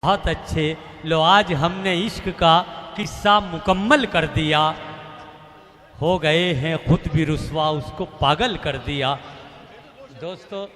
بہت اچھے لو آج ہم نے عشق کا قصہ مکمل کر دیا، ہو گئے ہیں خود بھی رسوا، اس کو پاگل کر دیا۔ دوستو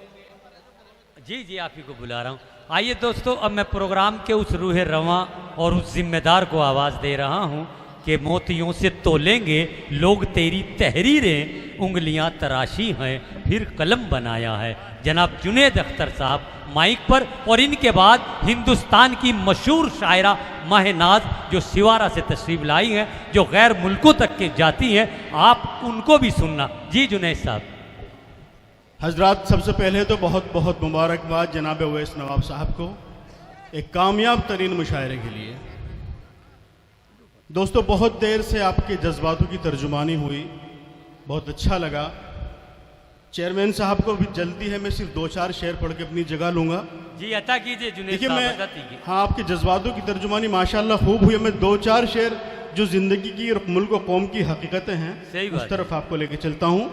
جی آپ ہی کو بلا رہا ہوں۔ آئیے دوستو اب میں پروگرام کے اس روح رواں اور اس ذمہ دار کو آواز دے رہا ہوں کہ موتیوں سے تولیں گے لوگ تیری تحریریں، انگلیاں تراشی ہیں پھر قلم بنایا ہے۔ جناب جنید اختر صاحب مائک پر، اور ان کے بعد ہندوستان کی مشہور شاعرہ ماہ ناز جو سوارہ سے تشریف لائی ہیں، جو غیر ملکوں تک کے جاتی ہیں، آپ ان کو بھی سننا۔ جی جنید صاحب۔ حضرات سب سے پہلے تو بہت بہت مبارکباد جناب اویس نواب صاحب کو ایک کامیاب ترین مشاعرے کے لیے۔ دوستو بہت دیر سے آپ کے جذباتوں کی ترجمانی ہوئی، بہت اچھا لگا۔ چیئرمین صاحب کو بھی جلدی ہے، میں صرف 2-4 شعر پڑھ کے اپنی جگہ لوں گا۔ جی عطا کیجئے جنید دیکھیے صاحب، میں عطا کیجئے۔ ہاں آپ کے جذباتوں کی ترجمانی ماشاءاللہ خوب ہوئی ہے۔ میں 2-4 شعر جو زندگی کی اور ملک و قوم کی حقیقتیں ہیں اس طرف آپ کو لے کے چلتا ہوں۔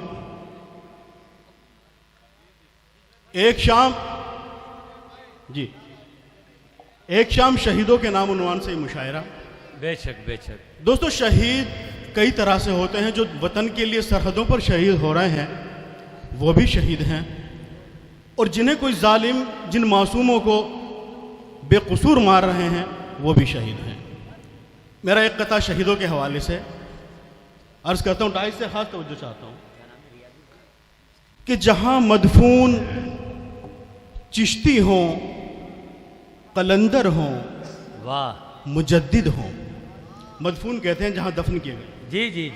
ایک شام شہیدوں کے نام عنوان سے یہ مشاعرہ۔ بے شک بے شک۔ دوستو شہید کئی طرح سے ہوتے ہیں، جو وطن کے لیے سرحدوں پر شہید ہو رہے ہیں وہ بھی شہید ہیں، اور جنہیں کوئی ظالم جن معصوموں کو بے قصور مار رہے ہیں وہ بھی شہید ہیں۔ میرا ایک قطعہ شہیدوں کے حوالے سے عرض کرتا ہوں، ڈائس سے خاص توجہ چاہتا ہوں کہ جہاں مدفون چشتی ہوں، قلندر ہوں، واہ، مجدد ہوں۔ مدفون کہتے ہیں جہاں دفن کیے گئے۔ جی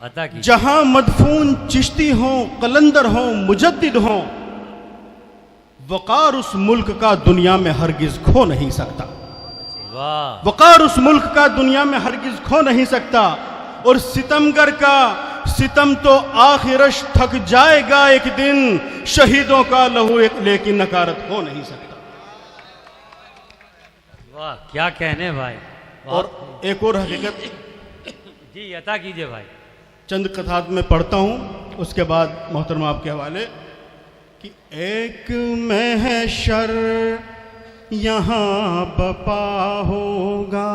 عطا کیجئے۔ جہاں مدفون چشتی ہوں، قلندر ہوں، مجدد ہوں، وقار اس ملک کا دنیا میں ہرگز کھو نہیں سکتا۔ واہ، وقار اس ملک کا دنیا میں ہرگز کھو نہیں سکتا، اور ستمگر کا ستم تو آخرش تھک جائے گا ایک دن، شہیدوں کا لہو لیکن نکارت ہو نہیں سکتا۔ واہ کیا کہنے بھائی۔ اور ایک اور حقیقت جی عطا کیجئے بھائی۔ چند قطعات میں پڑھتا ہوں، اس کے بعد محترم آپ کے حوالے کہ ایک محشر یہاں بپا ہوگا،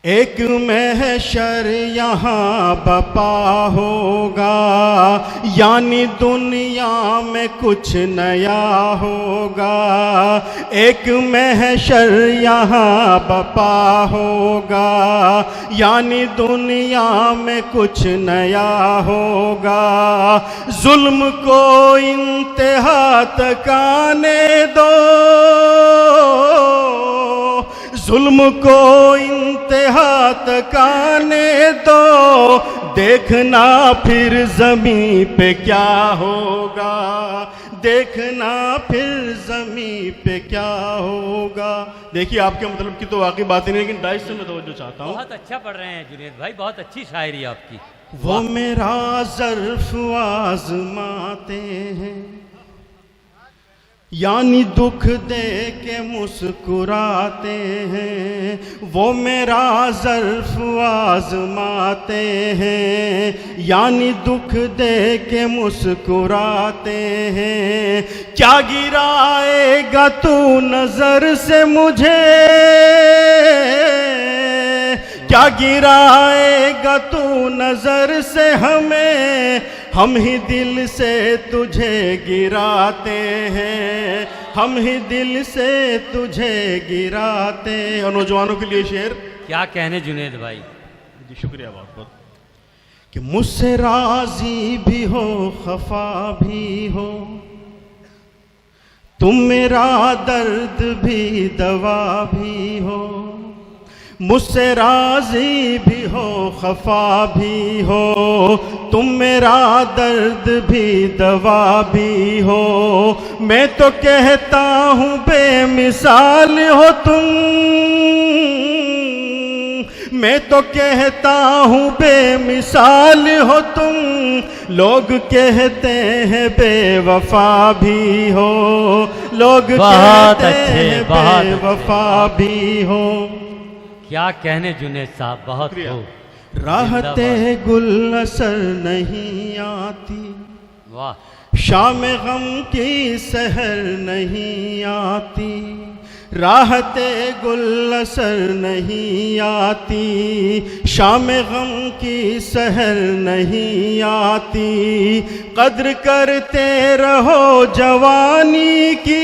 ایک محشر یہاں بپا ہوگا، یعنی دنیا میں کچھ نیا ہوگا۔ ایک محشر یہاں بپا ہوگا، یعنی دنیا میں کچھ نیا ہوگا۔ ظلم کو انتہا تک آنے دو، ظلم کو انتہا تک آنے دو، دیکھنا پھر زمین پہ کیا ہوگا، دیکھنا پھر زمین پہ کیا ہوگا۔ دیکھیے آپ کے مطلب کی تو واقعی بات نہیں، لیکن ڈائس سے میں توجہ چاہتا ہوں۔ بہت اچھا پڑھ رہے ہیں جنید بھائی، بہت اچھی شاعری آپ کی۔ وہ میرا ظرف آزماتے ہیں، یعنی دکھ دے کے مسکراتے ہیں۔ وہ میرا ظرف آزماتے ہیں، یعنی دکھ دے کے مسکراتے ہیں۔ کیا گرائے گا تو نظر سے مجھے، کیا گرائے گا تو نظر سے ہمیں، ہم ہی دل سے تجھے گراتے ہیں، ہم ہی دل سے تجھے گراتے ہیں۔ اور نوجوانوں کے لیے شعر کیا کہنے جنید بھائی۔ جی شکریہ بہت بہت۔ کہ مجھ سے راضی بھی ہو خفا بھی ہو، تم میرا درد بھی دوا بھی ہو۔ مجھ سے راضی بھی ہو خفا بھی ہو، تم میرا درد بھی دوا بھی ہو۔ میں تو کہتا ہوں بے مثال ہو تم، میں تو کہتا ہوں بے مثال ہو تم، لوگ کہتے ہیں بے وفا بھی ہو، لوگ کہتے ہیں بے وفا بھی ہو۔ کیا کہنے جنید صاحب، بہت راحت گل اثر نہیں آتی، واہ، شام غم کی سحر نہیں آتی، راحت گل اثر نہیں آتی، شام غم کی سحر نہیں آتی، قدر کرتے رہو جوانی کی،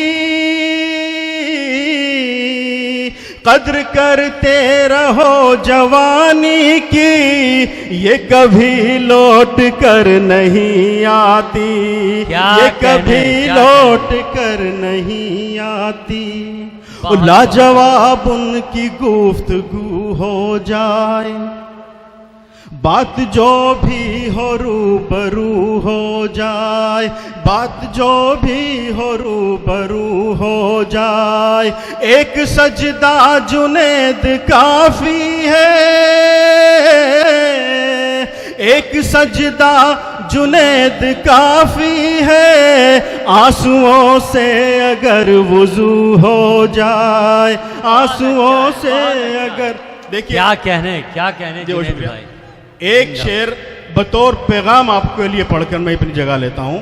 قدر کرتے رہو جوانی کی، یہ کبھی لوٹ کر نہیں آتی، یہ کبھی لوٹ کر نہیں آتی۔ لاجواب ان کی گفتگو ہو جائے، بات جو بھی ہو روبرو ہو جائے، بات جو بھی ہو روبرو ہو جائے، ایک سجدہ جنید کافی ہے، ایک سجدہ جنید کافی ہے، آنسوؤں سے اگر وضو ہو جائے، آنسوؤں سے اگر دیکھیے کیا کہنے جنید بھائی۔ ایک شعر بطور پیغام آپ کے لیے پڑھ کر میں اپنی جگہ لیتا ہوں،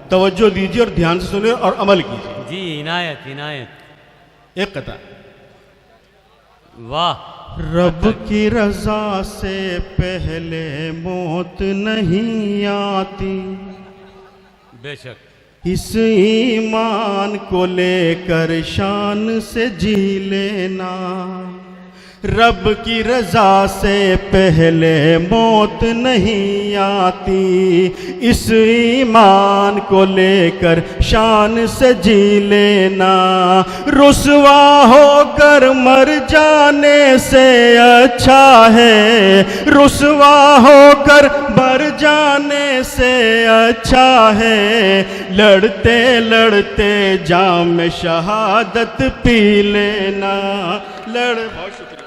توجہ دیجیے اور دھیان سے سنیں اور عمل کیجیے۔ جی عنایت۔ ایک قطعہ۔ واہ۔ رب کی رضا سے پہلے موت نہیں آتی، بے شک اس ایمان کو لے کر شان سے جی لینا، رب کی رضا سے پہلے موت نہیں آتی، اس ایمان کو لے کر شان سے جی لینا، رسوا ہو کر مر جانے سے اچھا ہے، رسوا ہو کر مر جانے سے اچھا ہے، لڑتے لڑتے جام شہادت پی لینا، بہت شکریہ۔